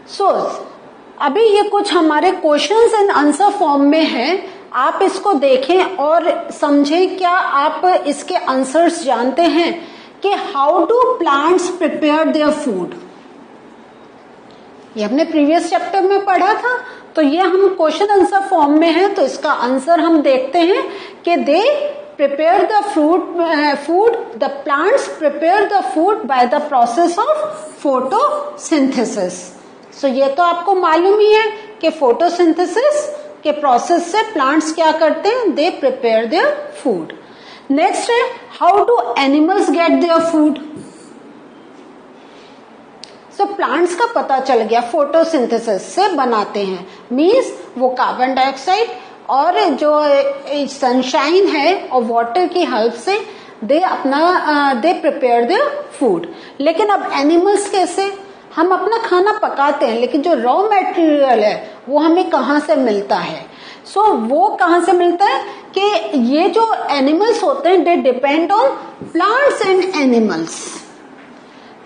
सो अभी ये कुछ हमारे क्वेश्चंस एंड आंसर फॉर्म में है, आप इसको देखें और समझें। क्या आप इसके आंसर्स जानते हैं कि how do plants prepare their food? ये हमने प्रीवियस चैप्टर में पढ़ा था, तो ये हम क्वेश्चन आंसर फॉर्म में है, तो इसका आंसर हम देखते हैं कि they prepare the food, the plants prepare the food by the process of photosynthesis. So ये तो आपको मालूम ही है कि फोटोसिंथेसिस के प्रोसेस से प्लांट्स क्या करते हैं, they prepare their food. Next है, how do animals get their food? So plants का पता चल गया, फोटोसिंथेसिस से बनाते हैं, मीन्स वो कार्बन डाइऑक्साइड और जो सनशाइन है और वाटर की हेल्प से दे प्रिपेयर देयर फूड। लेकिन अब एनिमल्स कैसे? हम अपना खाना पकाते हैं, लेकिन जो रॉ मटेरियल है वो हमें कहाँ से मिलता है? सो वो कहाँ से मिलता है कि ये जो एनिमल्स होते हैं, they depend on plants and animals.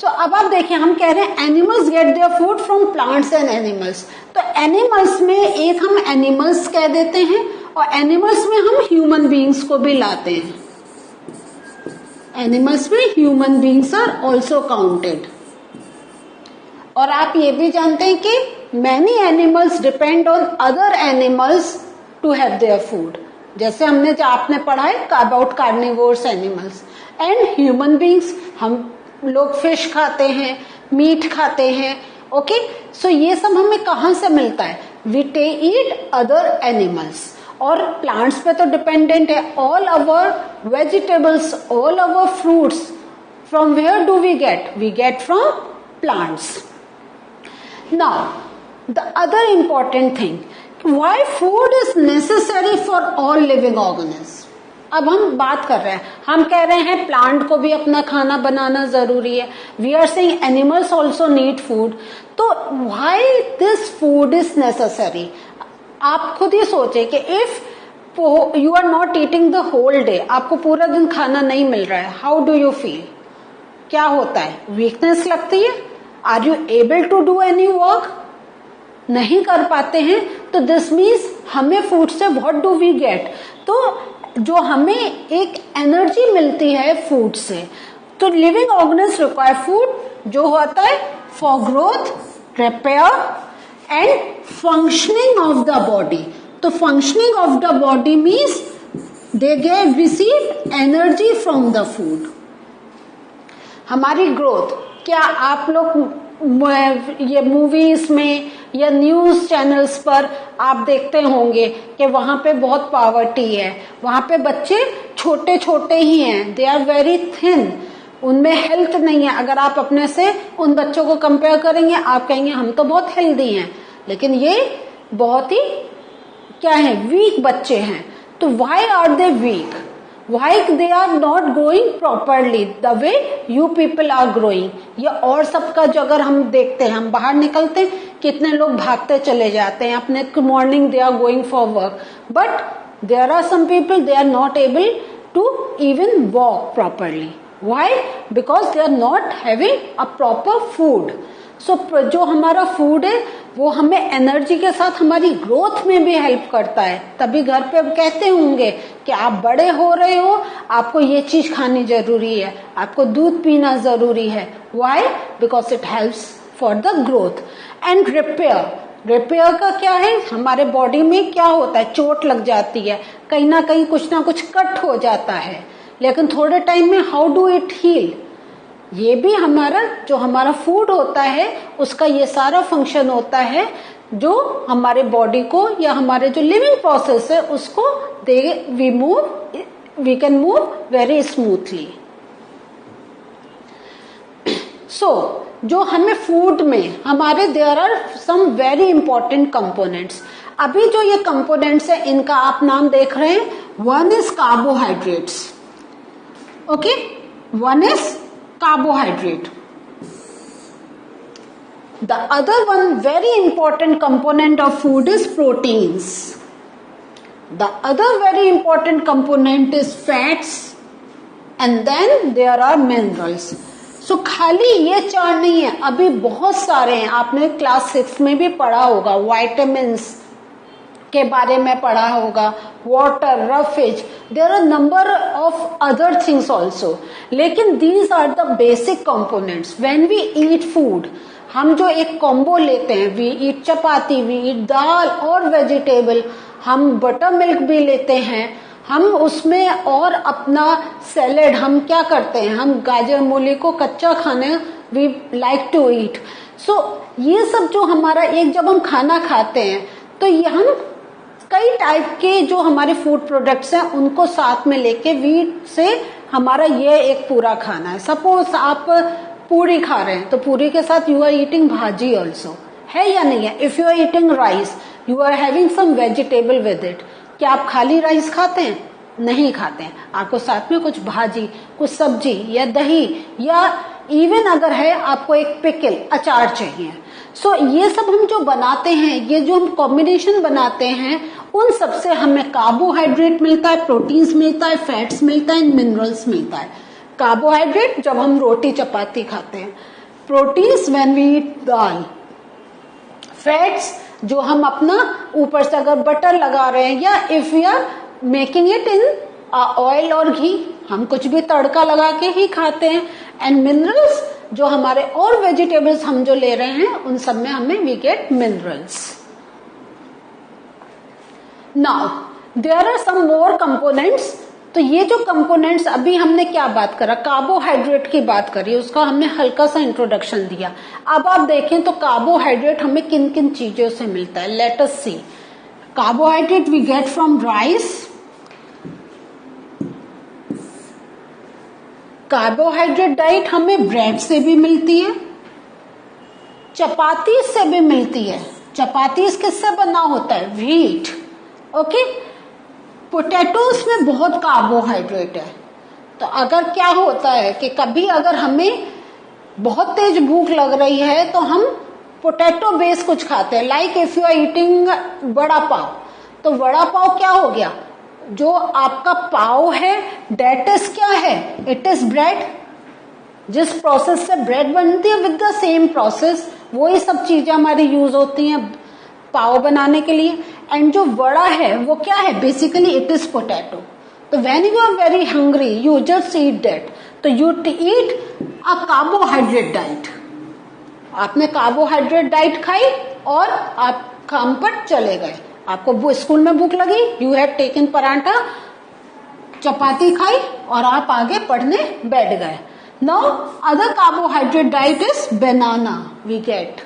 So अब आप देखिए, हम कह रहे हैं animals get their food from plants and animals. तो एनिमल्स में एक हम एनिमल्स कह देते हैं और एनिमल्स में हम ह्यूमन बीइंग्स को भी लाते हैं। एनिमल्स में human beings are also counted. और आप ये भी जानते हैं कि many animals depend on other animals to have their food. जैसे हमने जो आपने पढ़ा है about carnivores animals and human beings. हम लोग फिश खाते हैं, मीट खाते हैं, ओके। सो ये सब हमें कहाँ से मिलता है? We eat other animals. और प्लांट्स पे तो डिपेंडेंट है। All our vegetables, all our fruits, from where do we get? We get from plants. Now, the other important thing, why food is necessary for all living organisms? अब हम बात कर रहे हैं, हम कह रहे हैं प्लांट को भी अपना खाना बनाना जरूरी है। We are saying animals also need food. तो why this food is necessary? आप खुद ही सोचे कि if you are not eating the whole day, आपको पूरा दिन खाना नहीं मिल रहा है, how do you feel? क्या होता है? वीकनेस लगती है? Are you able to do any work? नहीं कर पाते हैं। तो दिस मीन्स हमें फूड से व्हाट डू वी गेट? तो जो हमें एक एनर्जी मिलती है फूड से। तो लिविंग ऑर्गेनिज्म रिक्वायर फूड, जो होता है for growth, repair and functioning of the body. तो functioning of the body means they get receive energy from the food. हमारी ग्रोथ, क्या आप लोग ये मूवीज में या न्यूज चैनल्स पर आप देखते होंगे कि वहां पे बहुत पॉवर्टी है, वहां पे बच्चे छोटे छोटे ही हैं, दे आर वेरी थिन, उनमें हेल्थ नहीं है। अगर आप अपने से उन बच्चों को कंपेयर करेंगे, आप कहेंगे हम तो बहुत हेल्दी हैं, लेकिन ये बहुत ही क्या है, वीक बच्चे हैं। तो why are they weak? Why they are not growing properly the way you people are growing? या और सबका जो अगर हम देखते हैं, हम बाहर निकलते हैं, कितने लोग भागते चले जाते हैं अपने morning, they are going for work, but there are some people they are not able to even walk properly. Why? Because they are not having a proper food. So जो हमारा फूड है वो हमें एनर्जी के साथ हमारी growth में भी हेल्प करता है। तभी घर पे कहते होंगे कि आप बड़े हो रहे हो, आपको ये चीज खानी जरूरी है, आपको दूध पीना जरूरी है। Why? Because it helps for the growth and repair. Repair का क्या है? हमारे बॉडी में क्या होता है, चोट लग जाती है, कहीं ना कहीं कुछ ना कुछ कट हो जाता है, लेकिन थोड़े टाइम में हाउ डू इट हील? ये भी हमारा जो हमारा फूड होता है उसका ये सारा फंक्शन होता है, जो हमारे बॉडी को या हमारे जो लिविंग प्रोसेस है उसको we can move very smoothly. So जो हमें फूड में हमारे there are some very important components. अभी जो ये कंपोनेंट्स है इनका आप नाम देख रहे हैं, one is carbohydrates, okay, one is carbohydrate. The other one very important component of food is proteins. The other very important component is fats, and then there are minerals. सो खाली ये 4 नहीं है, अभी बहुत सारे हैं। आपने क्लास 6 में भी पढ़ा होगा, वाइटामिन्स के बारे में पढ़ा होगा, water, roughage, there are number of other things also, लेकिन these are the basic components when we eat food. हम जो एक कॉम्बो लेते हैं, we eat chapati, we eat दाल और वेजिटेबल, हम बटर मिल्क भी लेते हैं, हम उसमें और अपना सैलेड हम क्या करते हैं, हम गाजर मूली को कच्चा खाने वी लाइक टू ईट। सो ये सब जो हमारा एक जब हम खाना खाते हैं तो ये हम कई टाइप के जो हमारे फूड प्रोडक्ट्स हैं उनको साथ में लेके वीट से हमारा ये एक पूरा खाना है। सपोज आप पूरी खा रहे हैं तो पूरी के साथ you are eating bhaji also, है या नहीं है। If you are eating rice you are having some vegetable with it. क्या आप खाली राइस खाते हैं? नहीं खाते हैं, आपको साथ में कुछ भाजी, कुछ सब्जी या दही, या इवन अगर है आपको एक पिकल, अचार चाहिए। सो ये सब हम जो बनाते हैं, ये जो हम कॉम्बिनेशन बनाते हैं, उन सब से हमें कार्बोहाइड्रेट मिलता है, प्रोटीन्स मिलता है, फैट्स मिलता है, मिनरल्स मिलता है। कार्बोहाइड्रेट जब हम रोटी चपाती खाते हैं, proteins when we eat dal, fats जो हम अपना ऊपर से अगर बटर लगा रहे हैं, या if we are making it in oil और घी, हम कुछ भी तड़का लगा के ही खाते हैं। एंड मिनरल्स जो हमारे और वेजिटेबल्स हम जो ले रहे हैं उन सब में हमें we get minerals. Now there are some more components. तो ये जो कंपोनेंट्स अभी हमने क्या बात करा, कार्बोहाइड्रेट की बात करी, उसका हमने हल्का सा इंट्रोडक्शन दिया। अब आप देखें तो कार्बोहाइड्रेट हमें किन किन चीजों से मिलता है। Let us see, carbohydrate we get from rice, carbohydrate diet हमें ब्रेड से भी मिलती है, चपाती से भी मिलती है। चपाती किससे बना होता है? व्हीट। ओके, पोटैटोज में बहुत कार्बोहाइड्रेट है। तो अगर क्या होता है कि कभी अगर हमें बहुत तेज भूख लग रही है तो हम पोटैटो बेस कुछ खाते हैं। Like if you are eating vada pav, तो वड़ा पाव क्या हो गया, जो आपका पाव है डेट इज क्या है, इट इज ब्रेड। जिस प्रोसेस से ब्रेड बनती है विद द सेम प्रोसेस वही सब चीजें हमारी यूज होती हैं पाव बनाने के लिए। एंड जो वड़ा है वो क्या है, बेसिकली इट इज पोटैटो। तो when you are very hungry you just eat that, तो you eat a carbohydrate diet. आपने कार्बोहाइड्रेट डाइट खाई और आप काम पर चले गए। आपको स्कूल में भूख लगी, यू हैव टेकन पराठा, चपाती खाई और आप आगे पढ़ने बैठ गए। Now other carbohydrate diet is banana we get.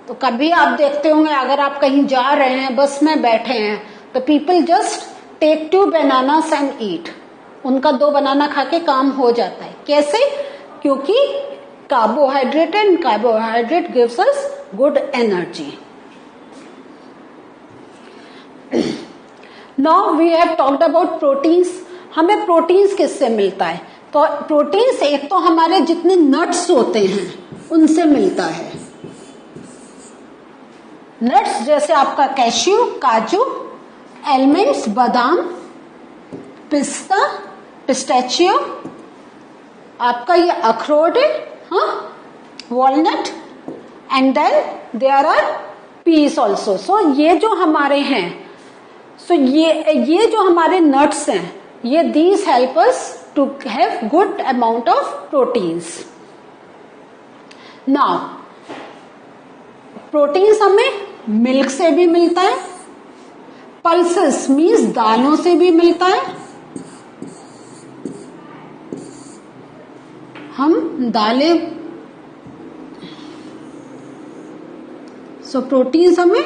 तो कभी आप देखते होंगे अगर आप कहीं जा रहे हैं, बस में बैठे हैं, तो people just take 2 bananas and eat. उनका 2 बनाना खा के काम हो जाता है। कैसे? क्योंकि carbohydrate and carbohydrate gives us good energy. Now we have talked about proteins. हमें प्रोटीन्स किससे मिलता है? तो प्रोटीन्स एक तो हमारे जितने नट्स होते हैं उनसे मिलता है। नट्स जैसे आपका कैश्यू, काजू, एलमंड्स, बादाम, पिस्ता, पिस्ताचियो, आपका ये अखरोट है, हाँ, walnut, and then there are peas also. So ये जो हमारे हैं, सो ये जो हमारे नट्स हैं, ये these help us to have good amount of proteins. Now proteins हमें मिल्क से भी मिलता है, पल्सेस मीन्स दालों से भी मिलता है। हम दालें, सो प्रोटीन्स हमें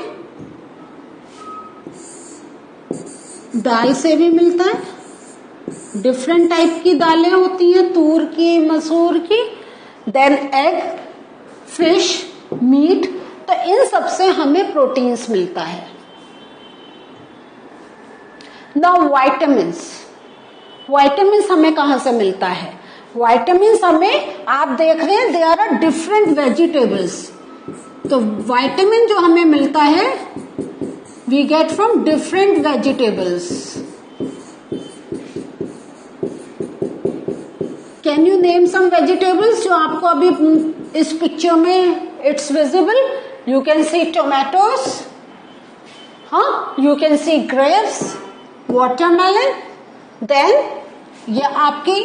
दाल से भी मिलता है। डिफरेंट टाइप की दालें होती हैं, तूर की, मसूर की, देन एग, फिश, मीट, तो इन सब से हमें प्रोटीन्स मिलता है। नाउ वाइटामिन्स, वाइटामिन्स हमें कहां से मिलता है? वाइटामिन्स हमें, आप देख रहे हैं देयर आर डिफरेंट वेजिटेबल्स, तो वाइटामिन जो हमें मिलता है we get from different vegetables. Can you name some vegetables जो आपको अभी इस पिक्चर में it's visible? You can see tomatoes, हाँ, you can see grapes, watermelon, then ये आपकी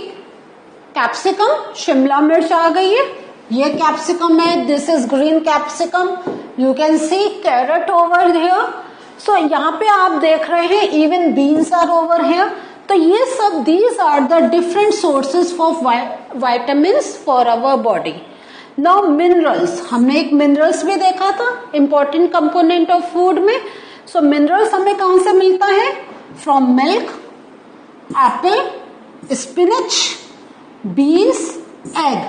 कैप्सिकम, शिमला मिर्च आ गई है, ये कैप्सिकम है, this is green capsicum, you can see carrot over here. So यहाँ पे आप देख रहे हैं even beans are over here. तो ये सब these are the different sources of vitamins for our body. Now minerals, हमने एक मिनरल्स भी देखा था इंपॉर्टेंट कंपोनेंट ऑफ फूड में. सो मिनरल्स हमें कहां से मिलता है? From milk, apple, spinach, beans, egg.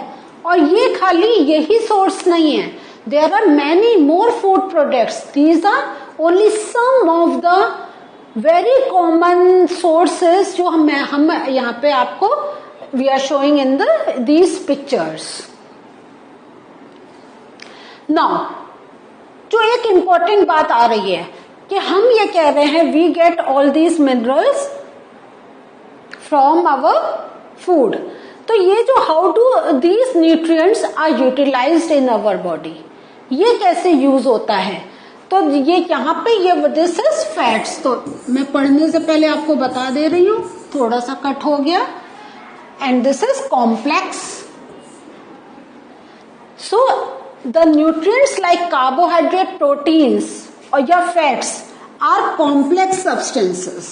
और ये खाली यही सोर्स नहीं है, there are many more food products. These are only some of the very common sources जो हम यहाँ पे आपको we are showing in these pictures. Now जो एक इंपॉर्टेंट बात आ रही है कि हम ये कह रहे हैं we get all these minerals from our food. तो ये जो how do these nutrients are utilized in our body, ये कैसे यूज होता है? तो ये यहाँ पे ये दिस इज फैट्स. तो मैं पढ़ने से पहले आपको बता दे रही हूँ, थोड़ा सा कट हो गया. And this is complex. So the nutrients like carbohydrate, proteins और या फैट्स आर कॉम्प्लेक्स सब्सटेंसेस.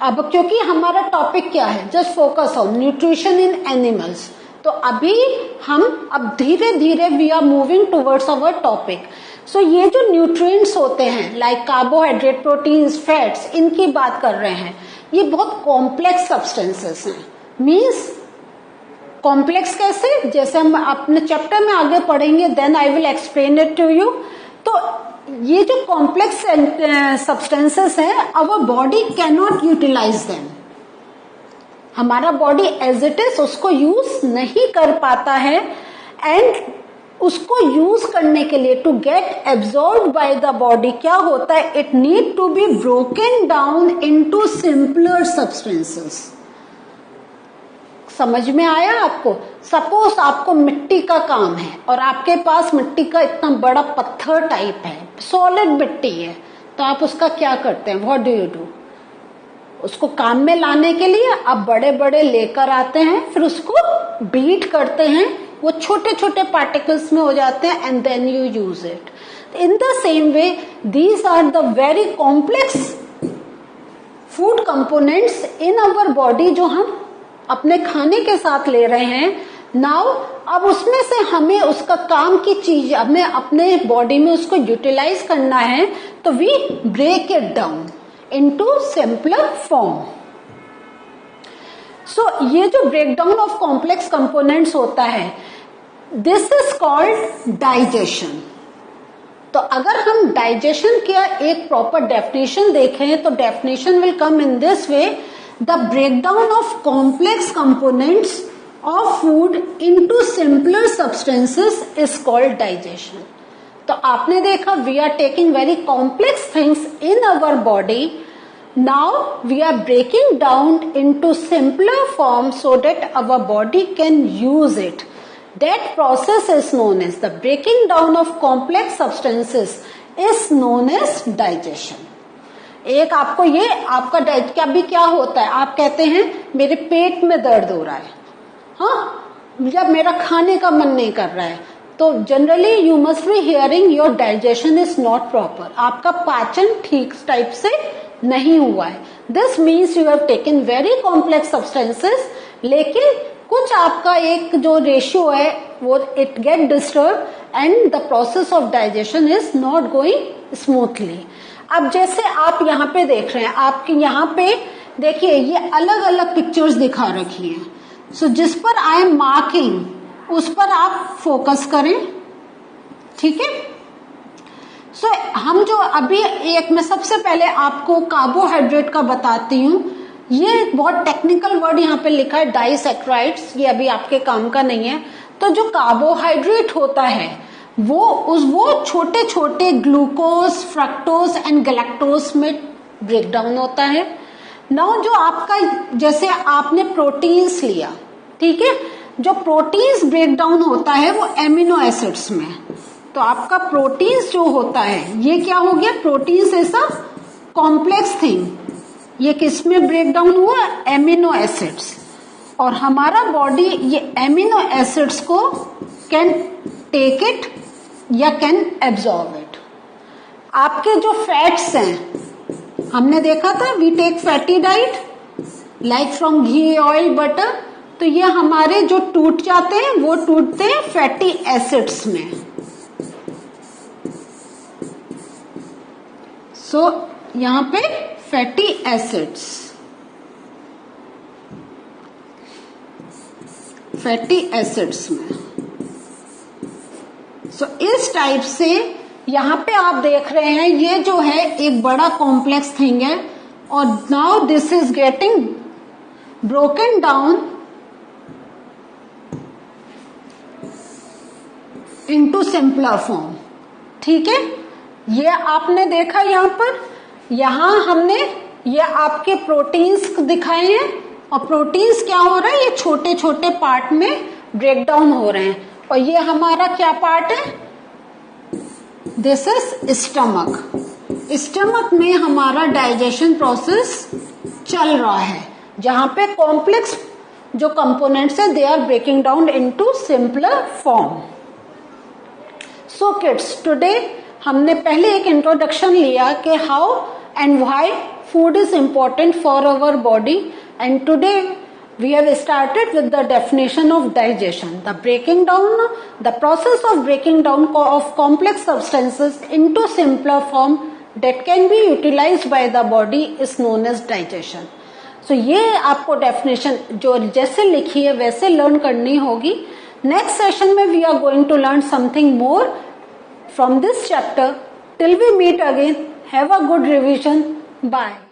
अब क्योंकि हमारा टॉपिक क्या है, just focus on nutrition in animals. तो अभी हम अब धीरे धीरे we are moving towards our topic. So ये जो न्यूट्रिएंट्स होते हैं लाइक कार्बोहाइड्रेट, प्रोटीन्स, फैट्स, इनकी बात कर रहे हैं, ये बहुत कॉम्प्लेक्स सब्सटेंसेस हैं. मीन्स कॉम्प्लेक्स कैसे? जैसे हम अपने चैप्टर में आगे पढ़ेंगे, then I will explain it to you. तो ये जो कॉम्प्लेक्स सब्सटेंसेस हैं, our body can not utilize them. हमारा बॉडी एज इट इज उसको यूज नहीं कर पाता है. एंड उसको यूज करने के लिए to get absorb by the body क्या होता है, it need to be broken down into simpler substances. समझ में आया आपको? सपोज आपको मिट्टी का काम है और आपके पास मिट्टी का इतना बड़ा पत्थर टाइप है, सॉलिड मिट्टी है, तो आप उसका क्या करते हैं? What do you do? उसको काम में लाने के लिए आप बड़े बड़े लेकर आते हैं, फिर उसको बीट करते हैं, वो छोटे छोटे पार्टिकल्स में हो जाते हैं, and then you use it. In the same way these are the very complex food components in our body जो हम अपने खाने के साथ ले रहे हैं. नाउ अब उसमें से हमें उसका काम की चीज हमें अपने बॉडी में उसको यूटिलाइज करना है, तो we break it down into simpler form. So ये जो breakdown of complex components होता है, this is called digestion. तो अगर हम digestion का एक proper definition देखें तो definition will come in this way: the breakdown of complex components of food into simpler substances is called digestion. तो आपने देखा we are taking very complex things in our body, now we are breaking down into simpler form so that our body can use it. That process is known as the breaking down of complex substances is known as digestion. एक आपको ये आपका क्या भी क्या होता है, आप कहते हैं मेरे पेट में दर्द हो रहा है, हाँ, जब मेरा खाने का मन नहीं कर रहा है, तो generally you must be hearing your digestion is not proper. आपका पाचन ठीक टाइप से नहीं हुआ है. This means you have taken very complex substances, लेकिन कुछ आपका एक जो रेशियो है वो it get disturb and the process of digestion is not going smoothly. अब जैसे आप यहाँ पे देख रहे हैं, आपके यहाँ पे देखिए ये अलग अलग पिक्चर्स दिखा रखी हैं. सो जिस पर आई एम मार्किंग उस पर आप फोकस करें, ठीक है. सो हम जो अभी एक मैं सबसे पहले आपको कार्बोहाइड्रेट का बताती हूँ. ये बहुत टेक्निकल वर्ड यहाँ पे लिखा है डाइसैक्राइड्स, ये अभी आपके काम का नहीं है. तो जो कार्बोहाइड्रेट होता है वो छोटे छोटे ग्लूकोज, फ्रक्टोज एंड गैलेक्टोज में ब्रेक डाउन होता है. नाउ जो आपका, जैसे आपने प्रोटीन्स लिया, ठीक है, जो प्रोटीन्स ब्रेक डाउन होता है वो एमिनो एसिड्स में, तो आपका प्रोटीन्स जो होता है ये क्या हो गया, प्रोटीन्स ऐसा कॉम्प्लेक्स थिंग, ये किस में ब्रेक डाउन हुआ, एमिनो एसिड्स। और हमारा बॉडी ये एमिनो एसिड्स को कैन टेक इट या कैन एब्जॉर्ब इट। आपके जो फैट्स हैं, हमने देखा था we take fatty diet like from ghee, oil, butter, तो ये हमारे जो टूट जाते हैं वो टूटते हैं फैटी एसिड्स में। सो यहां पे फैटी एसिड्स, फैटी एसिड्स में। सो इस टाइप से यहां पे आप देख रहे हैं ये जो है एक बड़ा कॉम्प्लेक्स थिंग है, और now this is getting broken down into simpler form. ठीक है, ये आपने देखा यहां पर, यहां हमने ये आपके प्रोटीन्स दिखाए हैं, और प्रोटीन्स क्या हो रहा है, ये छोटे छोटे पार्ट में ब्रेक डाउन हो रहे हैं, और ये हमारा क्या पार्ट है, दिस इज स्टमक। स्टमक में हमारा डाइजेशन प्रोसेस चल रहा है, जहां पे कॉम्प्लेक्स जो कंपोनेंट्स है they are breaking down into simpler form. So kids, today हमने पहले एक इंट्रोडक्शन लिया कि how and why food is important for our body, and today we have started with the definition of digestion. The process of breaking down of complex substances into simpler form that can be utilized by the body is known as digestion. So ये आपको definition जो जैसे लिखी है वैसे learn करनी होगी। Next session में we are going to learn something more from this chapter. Till we meet again, have a good revision. Bye.